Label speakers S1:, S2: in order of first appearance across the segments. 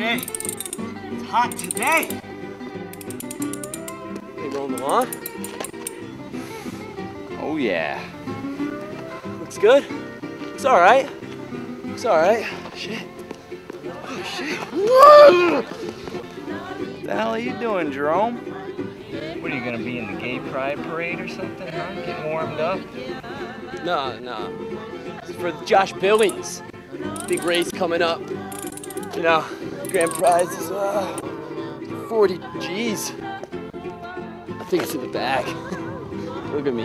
S1: Hey, it's hot today.
S2: Hey, rolling the lawn?
S3: Oh yeah.
S2: Looks good. It's all right. It's all right. Shit. Oh shit.
S3: What the hell are you doing, Jerome? What, are you gonna be in the gay pride parade or something, huh? Getting warmed up?
S2: No. It's for Josh Billings. Big race coming up. You know, grand prize is 40 G's. I think it's in the bag. Look at me.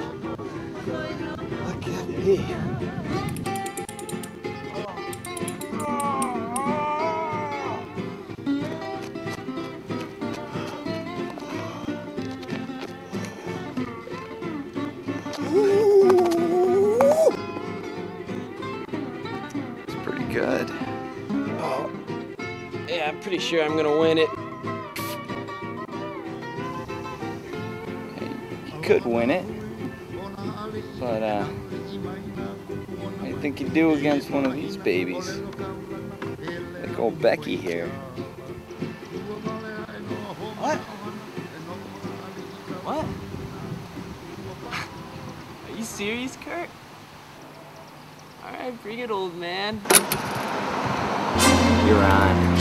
S2: Look at me.
S3: It's pretty good.
S2: Oh, yeah, I'm pretty sure I'm gonna win it.
S3: You could win it, but what do you think you'd do against one of these babies? Like old Becky here.
S2: What? What? Are you serious, Kurt? Alright, bring it, old man.
S3: You're on.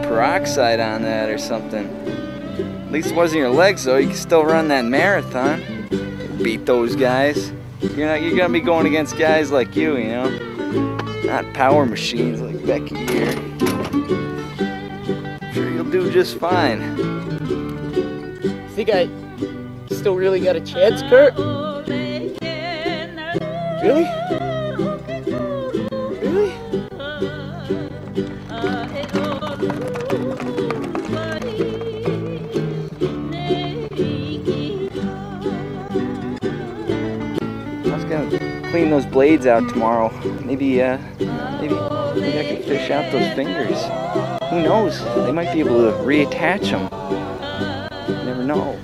S3: Peroxide on that or something. At least it wasn't your legs though. You can still run that marathon. Beat those guys. You're gonna be going against guys like you know, not power machines like Becky here. I'm sure you'll do just fine.
S2: Think I still really got a chance, Kurt? Really? Really?
S3: I was gonna clean those blades out tomorrow. Maybe I can fish out those fingers. Who knows? They might be able to reattach them. You never know.